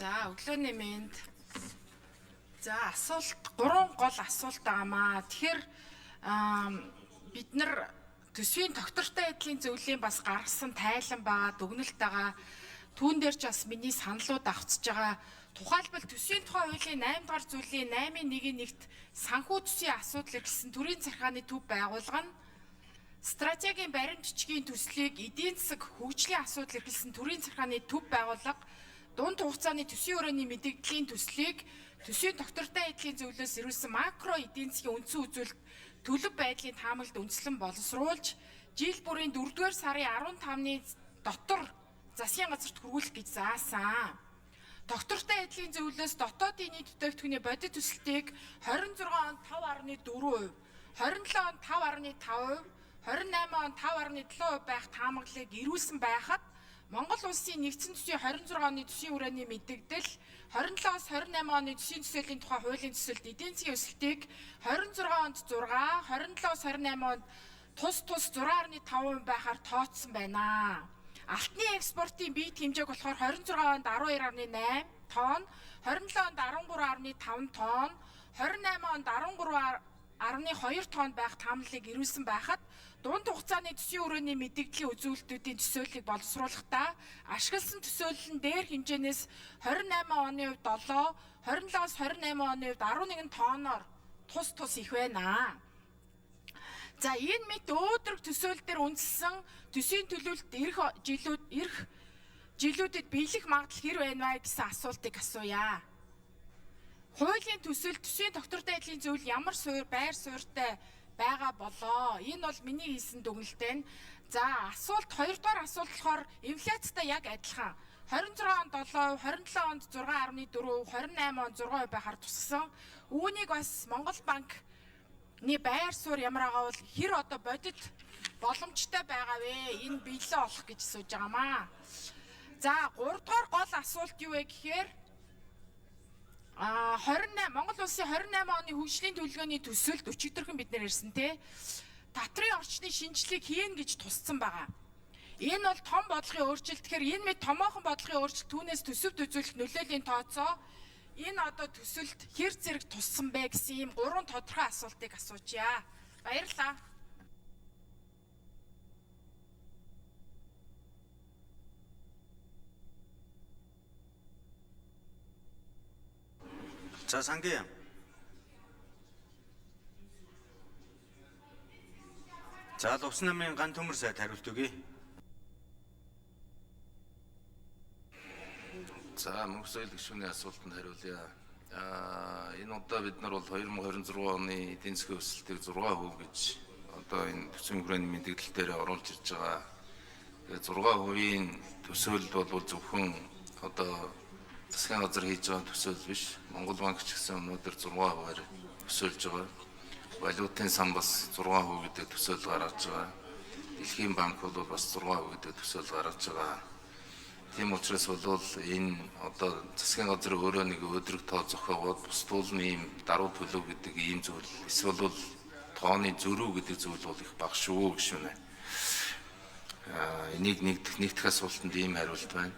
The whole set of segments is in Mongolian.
За өглөөний мэнд. За асуулт 3 гол асуулт байгаамаа. Тэгэхээр бид нар төсвийн тогтвортой байдлын зөвлөлийн бас гаргасан тайлан байгаа, дүгнэлт байгаа. Түүн дээр ч бас миний саналууд авчиж байгаа. Тухайлбал төсвийн тухай хуулийн 8 дугаар зүйлийн 8.1-т санхүү төсвийн асуудал эрхэлсэн төрийн захиргааны төв байгуулгана стратегийн баримт жижигийн төслийг эдийн засаг хөгжлийн асуудал эрхэлсэн төрийн захиргааны төв байгууллага дунд хугацааны төсвийн өрөөний мэдээллийн төслийг төсвийн тогтвортой байдлын зөвлөлөөс ирүүлсэн макро эдийн засгийн үндсэн үзүүлэлт төлөв байдлын таамаглалд үндэслэн боловсруулж жил бүрийн 4-р сарын 15-ны дотор засгийн газарт хүргүүлэх гэж заасан. Тогтвортой байдлын зөвлөлөөс дотоодын нийт бүтээгдэхүүний бодит төсөлтийг 26 онд 5.4%, 27 онд 5.5%, 28 онд 5.7% байх таамаглалыг ирүүлсэн байхад Монгол улсын нэгдсэн төсвийн 26 оны төсвийн өрөөний мэдээлэл 27-оос 28 оны төсвийн төсөөлийн тухай хуулийн төсөлд эдийн засгийн өсөлтийг 26 онд 6, 27-оос 28 онд тус 6.5% байхаар тооцсон байна. Алтны экспортын бие хэмжээг болохоор 26 онд 12.8 тонн, 27 онд 13.5 тонн, 28 онд 13.2 тонн байх таамаглалыг ирүүлсэн байхад дунд хугацааны төсвийн өрөөний мэдээллийн үзүүлэлтүүдийн төсөөллийг боловсруулахдаа ашигласан төсөөлөл нь дээр хэмжээнээс 28 оны хувьд 7, 27-оос 28 оны хувьд 11 тонноор тус их байна. За энэ мэт өөдрөг төсөөлөл дээр үндэслэн төсвийн төлөвлөлт ирэх жилүүдэд биелэх магадлал хэр байна вэ гэсэн асуултыг асууя. Хуулийн төсөөлөлт төсвийн тогтвортой байдлын зөвлөл ямар байр суурьтай байгаа болоо. Энэ бол миний хийсэн дүгнэлтэн. За асуулт 2 дугаар асуулт болохоор инфляцтай яг адилхан. 26 онд 7%, 27 онд 6.4%, 28 онд 6% байхаар туссан. Үүнийг бас Монгол банкны байр суурь ямар байгаа бол хэр одоо бодит боломжтой байгаа вэ? Энэ биелээ олох гэж сууж байгаамаа. За 3 дугаар гол асуулт юу вэ гэхээр 28 Монгол улсын 28 оны хөгжлийн төлөвлөгөөний төсөлд өчигдөрхөн бид нар ярьсан те татрын орчны шинжилгээг хийн гэж тусцсан байгаа. Энэ бол том бодлогын өөрчлөлт. Тэгэхээр энэ мэд томоохон бодлогын өөрчлөлт түүнээс төсөвт үзүүлэх нөлөөлийн тооцоо энэ одоо төсөлд хэр зэрэг туссан бэ гэсэн ийм 3 тодорхой асуултыг асуучаа. Баярлалаа. За сангийн. За Лувсан намын ган төмөр сайд хариулт өгье. За мөнх соёл гишүүний асуултанд хариулъя. Энэ удаа бид нар бол 2026 оны эдийн засгийн өсөлтийг 6% гэж одоо энэ төсвийн хүрээний мэдээлэл дээр оруулж ирж байгаа. Тэгээ 6%-ийн төсөөлөлд бол зөвхөн одоо засгийн газар хийж байгаа төсөөлөл биш. Монгол банк ч гэсэн өнөөдөр 6%-аар төсөөлж байгаа. Валютын сан бас 6% гэдэг төсөөлөл гаргаж байгаа. Дэлхийн банк бол бас 6% гэдэг төсөөлөл гаргаж байгаа. Тийм учраас бол энэ одоо засгийн газар өөрөө нэг өдрөг тоо зохиогоод бусдуул нь ийм даруй төлөв гэдэг ийм зүйл эсвэл бол тооны зөрүү гэдэг зүйл бол их бага шүү гişүнэ. Энийг нэгдэх асуултанд ийм хариулт байна.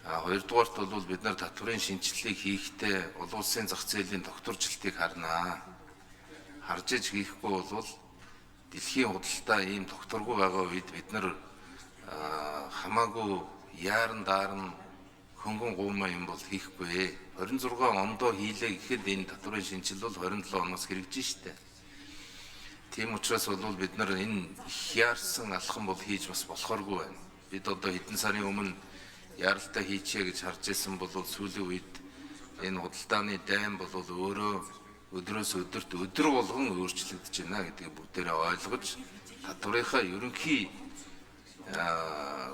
Хоёрдугаарт бол бид нар татварын шинжилгээг хийхдээ олон улсын зах зээлийн тогтворчлтыг харнаа. Харж иж хийхгүй бол дэлхийн худалдаа ийм тогтворгүй байгаа үед бид нар хамаагүй яаран даарн хөнгөн гуймаа юм бол хийхгүй. 26 ондоо хийлээ гэхэд энэ татварын шинжилэл бол 27 оноос хэрэгжиж штэ. Тийм учраас бол бид нар энэ их яарсан алхам бол хийж бас болохооргүй байна. Бид одоо хэдэн сарын өмнө яралтай хийчихье гэж харж ирсэн бол сүүлийн үед энэ худалдааны дайн бол өөрөө өдрөөс өдөрт өдөр болгон өөрчлөгдөж байна гэдгийг бүгдээрээ ойлгож татварынхаа ерөнхий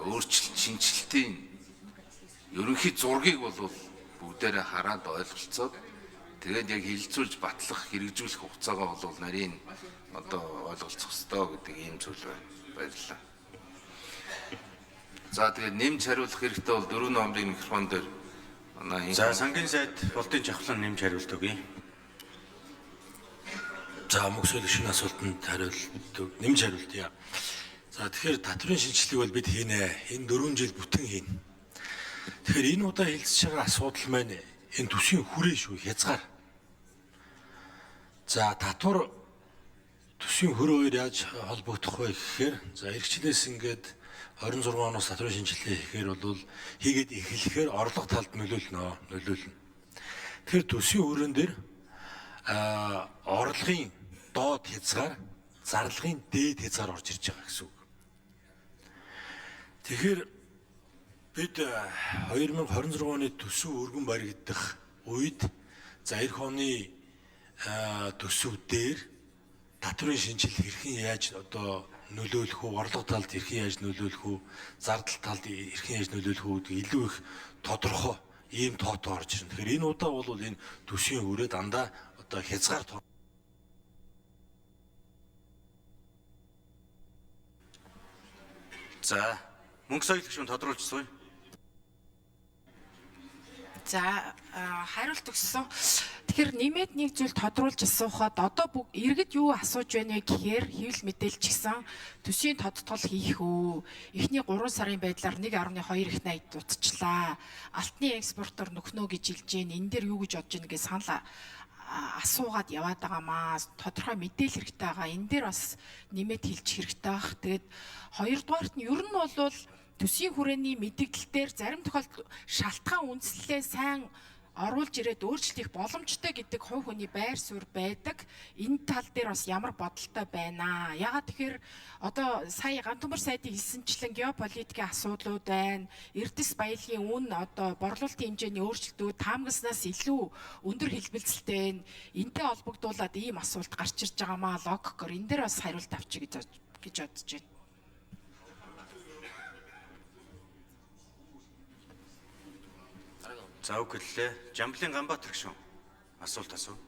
өөрчлөлт шинжилтийн ерөнхий зургийг бол бүгдээрээ хараад ойлголцоод тэгээд яг хилцүүлж батлах хэрэгжүүлэх хугацаагаа бол нарийн одоо ойлголцох ёстой гэдэг ийм зүйл байна. Баярлалаа. За тэгээд нэмж хариулах хэрэгтэй бол 4 номерын микрофон дээр манай За сангийн сайд болтын жавхлан нэмж хариулт өгье. За мөнх соёл гишүүний асуултанд нэмж хариултъя. За тэгэхээр татварын шинжилгээг бол бид хийнэ. Энэ 4 жил бүтэн хийнэ. Тэгэхээр энэ удаа хэлцэж байгаа асуудал маань энэ төсвийн хүрээ шүү, хязгаар. За татвар төсвийн хүрээ хоёр яаж холбогдох вэ гэхээр за эрхчлээс ингээд 26 оноос татварын шинжилгээ хийхээр бол хийгээд эхлэхээр орлого талд нөлөөлнө. Тэгэхээр төсвийн хүрээнд дээр орлогын доод хязгаар, зарлагын дээд хязгаар орж ирж байгаа гэсэн үг. Тэгэхээр бид 2026 оны төсөв өргөн баригдах үед за эх оны төсөв дээр татварын шинжилгээ хэрхэн яаж одоо нөлөөлөх үү, орлого талд хэрхэн яаж нөлөөлөх үү, зардал талд хэрхэн яаж нөлөөлөх үү гэдэг илүү их тодорхой ийм тоотоо орж ирнэ. Тэгэхээр энэ удаа бол энэ төсвийн хүрээ дандаа одоо хязгаар За мөнгө соёл гишүүн тодруулчихсан. За хариулт өгсөн. Тэгэхээр нэмээд нэг зүйл тодруулж асуухад одоо иргэд юу асууж байна вэ гэхээр хэвлэл мэдээлж гисэн төсвийн тодтгол хийх үү. Эхний 3 сарын байдлаар 1.2 их найд дутчлаа. Алтны экспортоор нөхнөө гэж хэлж гин. Энэ дээр юу гэж бодож байна гэж санал асуугаад яваад байгаамаа. Тодорхой мэдээлэл хэрэгтэй байгаа. Энэ дээр бас нэмээд хэлж хэрэгтэй бах. Тэгээд хоёрдугаарт нь ер нь бол төсвийн хүрээний мэдээлэл дээр зарим тохиолдолд шалтгаан үндэслэлээ сайн оруулж ирээд өөрчлөлт их боломжтой гэдэг хувь хүний байр суурь байдаг. Энэ тал дээр бас ямар бодолтой байна. Ягаад тэгэхээр одоо сая Гантүмэр сайдын хэлсэнчлэн геополитикийн асуудлууд байна. Эрдэс баялагын үн одоо борлуулалтын хэмжээний өөрчлөлтүүд таамагласнаас илүү өндөр хэлбэлцэлтэй байна. Энтэй холбогдуулаад ийм асуулт гарч ирж байгаамаа логикоор энэ дээр бас хариулт авчиг гэж бодож байна. За үг гэлээ. Жамблын Ганбаатар гишүүн асуулт асуу.